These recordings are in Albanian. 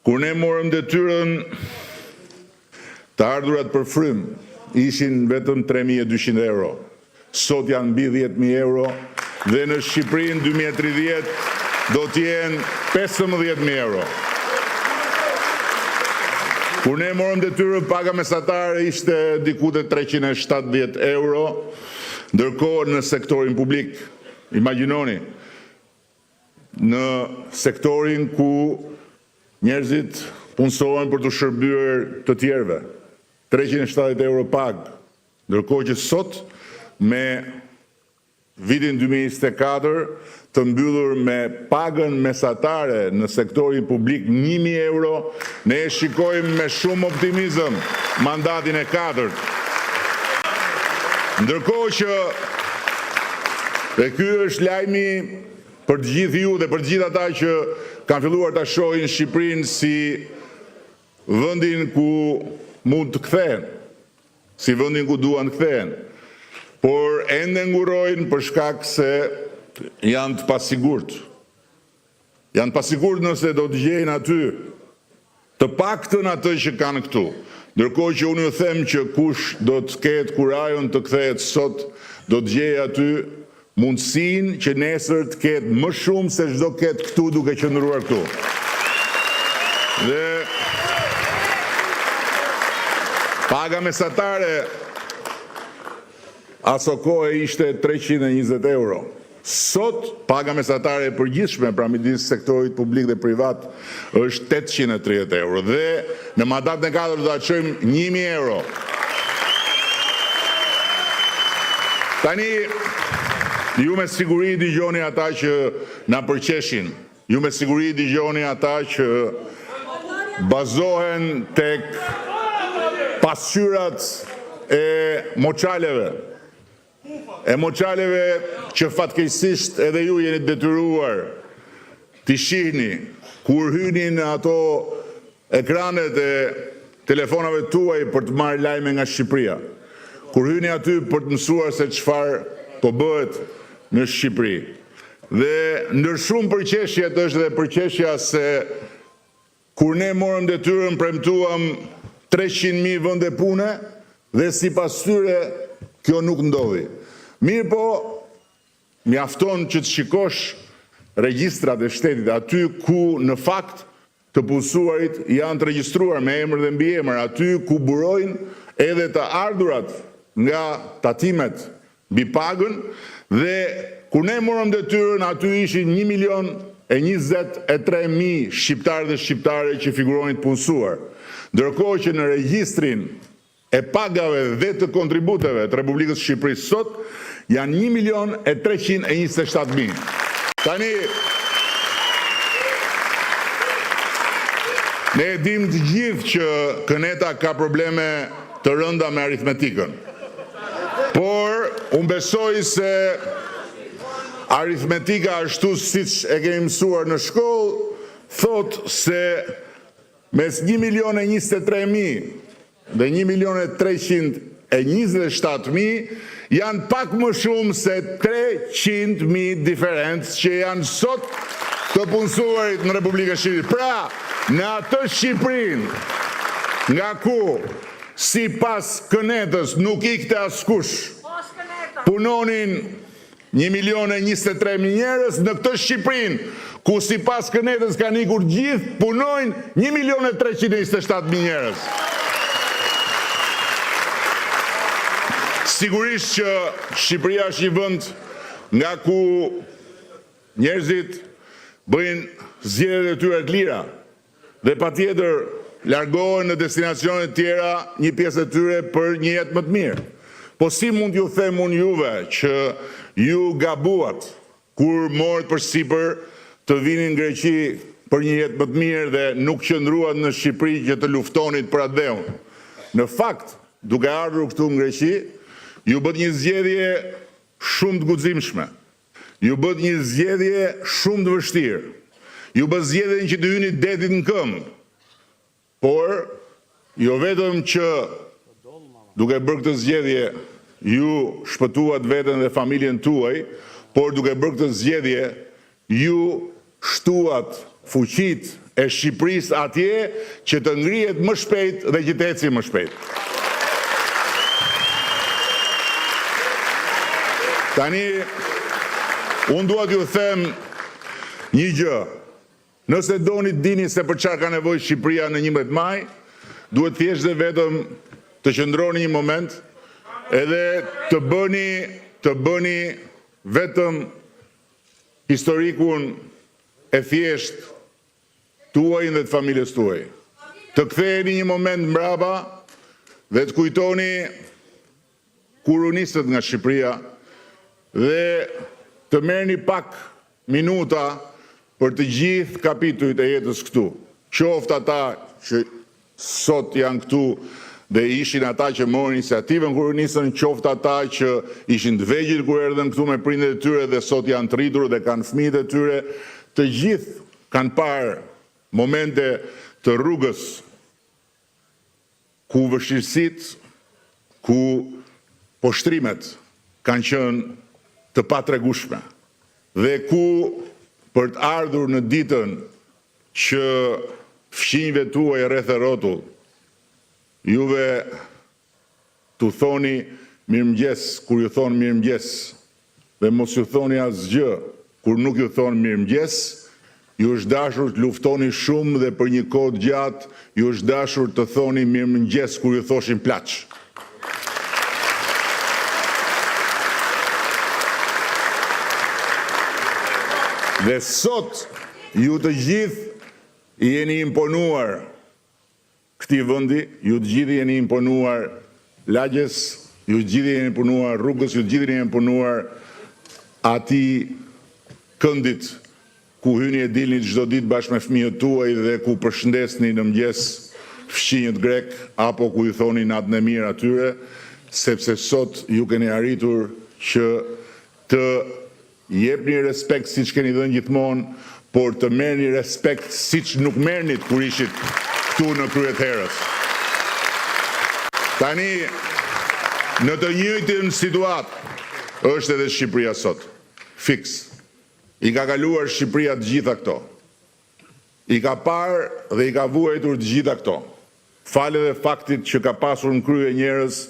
Kur ne morëm detyrën, të ardhurat për frym ishin vetëm 3.200 euro. Sot janë mbi 10.000 euro dhe në Shqipërinë 2030 do t'jenë 15.000 euro. Kur ne morëm detyrën, paga mesatare ishte diku te 370 euro, ndërkohë në sektorin publik. Imagjinoni, në sektorin ku njerëzit punësohen për të shërbyer të tjerëve, 370 euro pagë, ndërkohë që sot me vitin 2024 të mbyllur me pagën mesatare në sektorin publik 1.000 euro, ne shikojmë me shumë optimizëm mandatin e 4. Ndërkohë që dhe ky është lajmi për të gjithë ju dhe për të gjithë ata që kanë filluar ta shohin Shqipërinë si vendin ku mund të kthehen, si vendin ku duan të kthehen, por ende ngurojnë për shkak se janë të pasigurt. Janë të pasigurt nëse do të gjejnë aty të paktën atë që kanë këtu. Ndërkohë që unë ju them që kush do të ketë kurajon të kthehet sot, do të gjejë aty mundësinë që nesër të ketë më shumë se çdo ketë këtu duke qëndruar këtu. Dhe paga mesatare aso kohë ishte 320 euro. Sot paga mesatare e përgjithshme pra midis sektorit publik dhe privat është 830 euro dhe në mandatin e 4 do ta çojmë 1.000 euro. Tani ju me siguri dëgjoni ata që na përqeshin. Ju me siguri dëgjoni ata që bazohen tek pasqyrat e moçaleve. E moçaleve që fatkeqësisht edhe ju jeni detyruar t'i shihni kur hyni në ato ekranet e telefonave tuaj për të marrë lajme nga Shqipëria. Kur hyni aty për të mësuar se çfarë po bëhet në Shqipëri. Dhe ndër shumë përqeshjet është dhe përqeshja se kur ne morëm detyrën premtuam 300.000 vende pune dhe sipas tyre kjo nuk ndodhi. Mirë po, mjafton që të shikosh regjistrat e shtetit aty ku në fakt të punësuarit janë të regjistruar me emër dhe mbiemër, aty ku burojnë edhe të ardhurat nga tatimet mbi pagën dhe kur ne morëm detyrën aty ishin 1.023.000 shqiptarë dhe shqiptare që figuronin të punësuar. Ndërkohë që në regjistrin e pagave dhe të kontributeve të Republikës Shqipërisë sot janë 1.327.000. Tani ne e dim të gjithë që Këneta ka probleme të rënda me aritmetikën. Por unë besoj se aritmetika ashtu siç e kemi mësuar në shkollë thot se mes 1.023.000 dhe 1.327.000 janë pak më shumë se 300.000 diferencë që janë sot të punësuarit në Republikën e Shqipërisë. Pra, në atë Shqipërinë nga ku sipas Kënetës nuk ikte askush, punonin 1.023.000 njerëz, në këtë Shqipërinë ku sipas Kënetës kanë ikur gjithë, punojnë 1.327.000 njerëz. Sigurisht që Shqipëria është një vend nga ku njerëzit bëjnë zgjedhjet e tyre të lira dhe patjetër largohen në destinacione të tjera një pjesë e tyre për një jetë më të mirë. Po si mund ju them unë juve që ju gabuat kur morët përsipër të vinin në Greqi për një jetë më të mirë dhe nuk qëndruat në Shqipëri që të luftonit për atë dheun. Në fakt, duke ardhur këtu në Greqi, ju bët një zgjedhje shumë të guximshme. Ju bët një zgjedhje shumë të vështirë. Ju bët zgjedhjen që të hyni detit në këmbë. Por, jo vetëm që duke bërë këtë zgjedhje ju shpëtuat veten dhe familjen tuaj, por duke bërë këtë zgjedhje ju shtuat fuqit e Shqipërisë atje që të ngrihet më shpejt dhe që të eci më shpejt. Tani, unë dua t'ju them një gjë. Nëse doni të dini se për çfarë ka nevojë Shqipëria në 11 maj, duhet thjesht dhe vetëm të qëndroni një moment edhe të bëni vetëm historikun e thjesht tuaj dhe të familjes tuaj. Të ktheheni një moment mbrapa dhe të kujtoni kur u nisët nga Shqipëria dhe të merrni pak minuta për të gjithë kapitujt e jetës këtu. Qoftë ata që sot janë këtu dhe ishin ata që morën iniciativën kur u nisën, qoftë ata që ishin të vegjël kur erdhën këtu me prindërit e tyre dhe sot janë të rritur dhe kanë fëmijët e tyre, të gjithë kanë parë momente të rrugës ku vështirësitë, ku poshtrimet kanë qenë të patregueshme dhe ku për të ardhur në ditën që fëmijëve tuaj rreth e rrotull, juve t'u thoni mirëmëngjes kur ju thonë mirëmëngjes dhe mos ju thoni asgjë kur nuk ju thonë mirëmëngjes, ju është dashur të luftoni shumë dhe për një kohë gjatë ju është dashur të thoni mirëmëngjes kur ju thoshin plaç. Dhe sot ju të gjithë jeni imponuar këtij vendi, ju të gjithë jeni imponuar lagjes, ju të gjithë jeni imponuar rrugës, ju të gjithë jeni imponuar atij këndit ku hyni e dilni çdo ditë bashkë me fëmijët tuaj dhe ku përshëndesni në mëngjes fëmijët grek apo ku i thoni natën e mirë atyre, sepse sot ju keni arritur që të jepni respekt siç keni dhënë gjithmonë, por të merrni respekt siç nuk merrnit kur ishit këtu në kryet herës. Tani, në të njëjtën situatë është edhe Shqipëria sot. Fiks. I ka kaluar Shqipëria të gjitha këto. I ka parë dhe i ka vuajtur të gjitha këto. Falë edhe faktit që ka pasur në krye njerëz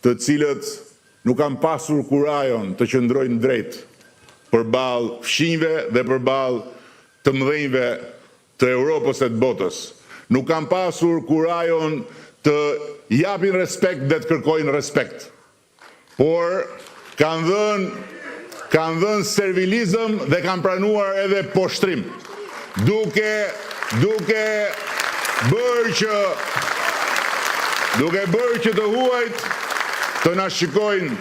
të cilët nuk kanë pasur kurajon të qëndrojnë drejt përballë fëmijëve dhe përballë të mëdhenjve të Europës e të botës. Nuk kanë pasur kurajon të japin respekt dhe të kërkojnë respekt. Por kanë dhënë servilizëm dhe kanë pranuar edhe poshtrim. Duke bërë që të huajt të na shikojnë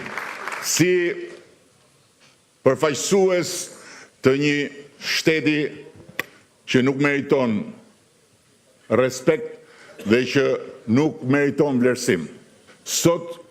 si përfaqësues të një shteti që nuk meriton respekt dhe që nuk meriton vlerësim. Sot